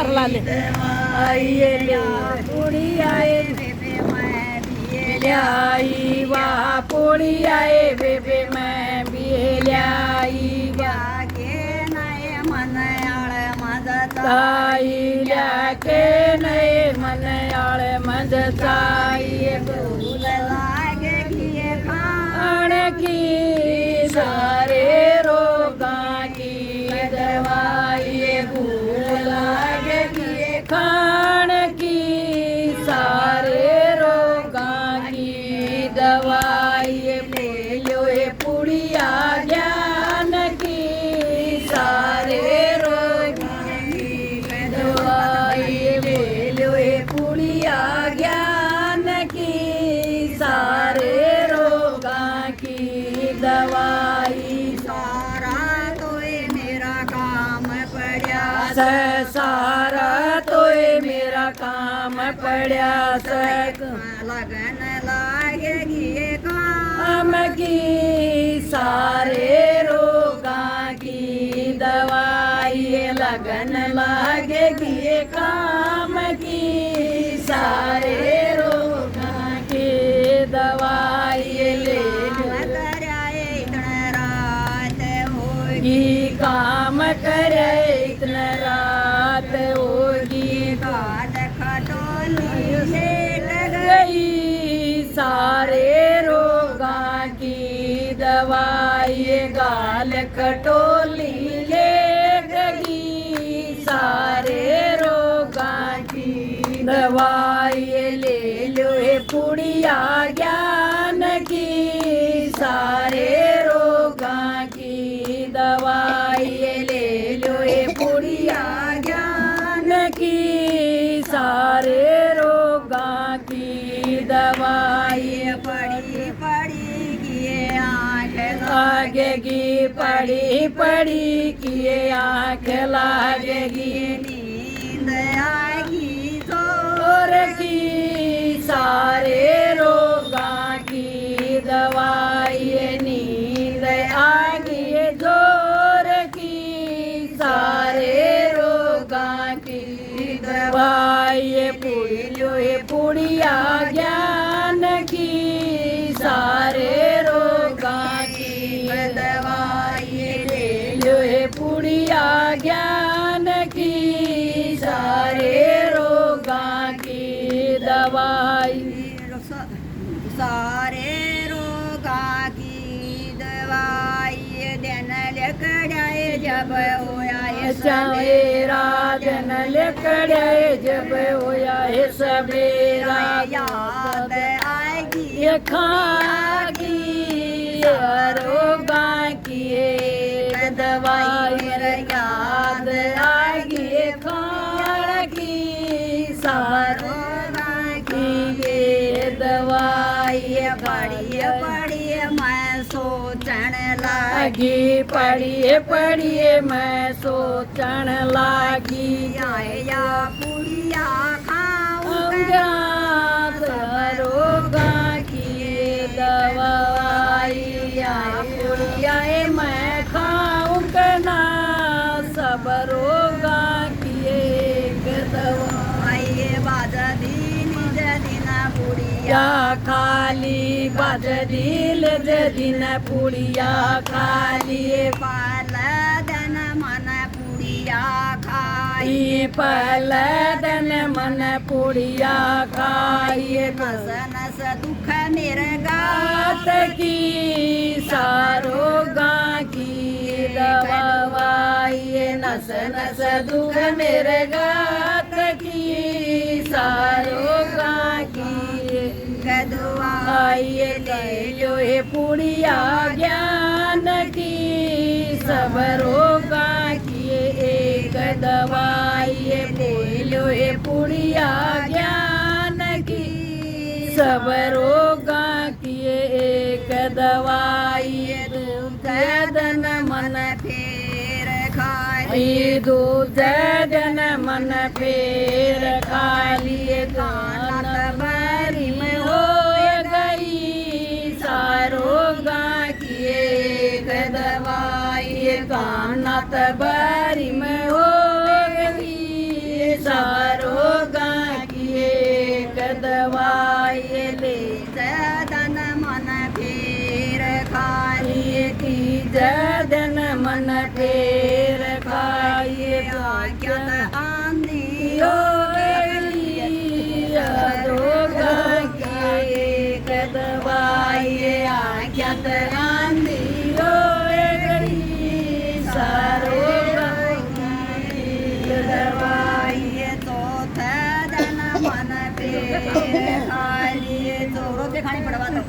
मारला ले आइए ले पूरी आए ल्याई वा पूरी आए बेबे मैं भी ल्याई वा ताई ल्याके नये मनयाळ मजताई भूल लागे किए खाण की सारे रोगां की दवाई भूल लागे किए खाण की सारे रोगां की दवाई बोलो हे पुड़िया ज्ञान की सारे ज्ञान की सारे रोगां की दवाई सारा तोए मेरा काम पड़ा सारा तोए मेरा काम पड़ा लगन लागेगी काम की सारे रोगां की दवाई लगन लागेगी काम की सारे रोगां की दवाई ले रात होगी काम करे इतना रात होगी गाल खटोली लेट गई सारे रोगां की दवाई गाल खटोली लेट गई सारे रोगां की दवाई ले लो हे पुड़िया ज्ञान की सारे रोगां की दवाई ले लो हे पुड़िया ज्ञान की सारे रोगां की दवाई पड़ी पड़ी किए आँख लागेगी पड़ी पड़ी किए आँख लागेगी नींद आएगी की सारे रोगां की दवाई नींद आएगी जोर की सारे रोगां की दवाई पुड़िया ज्ञान की सारे रोगां की दवाई ले लो हे पुड़िया ज्ञान की सारे रोगां की दवाई सारे रोगां की दवाई दिन लकड़ाए जब होया है सवेरा दिन लकड़ाए जब होया है सवेरा याद आएगी ये खागी रोगां की दवाई याद आएगी ये खाण की सारो दवाई पढ़िए पढ़िए मैं सोचण लागी पढ़िए पढ़िए मैं सोचण लागी आया पुड़िया खाऊंगा रोगां की दवाई पुड़िया मैं खाऊंगा ना सब रोगां की एक दवाई बाजा पुड़िया खाली बाज दिल दिन पुड़िया खाली पाल दन मन पुड़िया खाई पाल दन मन पुड़िया खाई नस नस दुख मेरे गात की सारो गां की दवाई नस नस दुख मेरे गात की सारो गां की दवाई ले लो हे पुड़िया ज्ञान की सब रोगां की एक दवाई ले लो हे पुड़िया ज्ञान की सब रोगां की एक दवाई दूध दन मन फेर खाई दूध दन मन फेर खा लिए गान बारी में हो गई सारो गां की एक दवाई गाना बारी में हो गई सारो गाकिए कदवाए ले जदन मन फेर खाइए की जदन मन फेर खाइए आज्ञात आंधी यो रोगा किए कदवाए आज्ञात आंधियो सारो दवाइए तो धन मन पे खाइए तो रोटी खानी पड़वा दो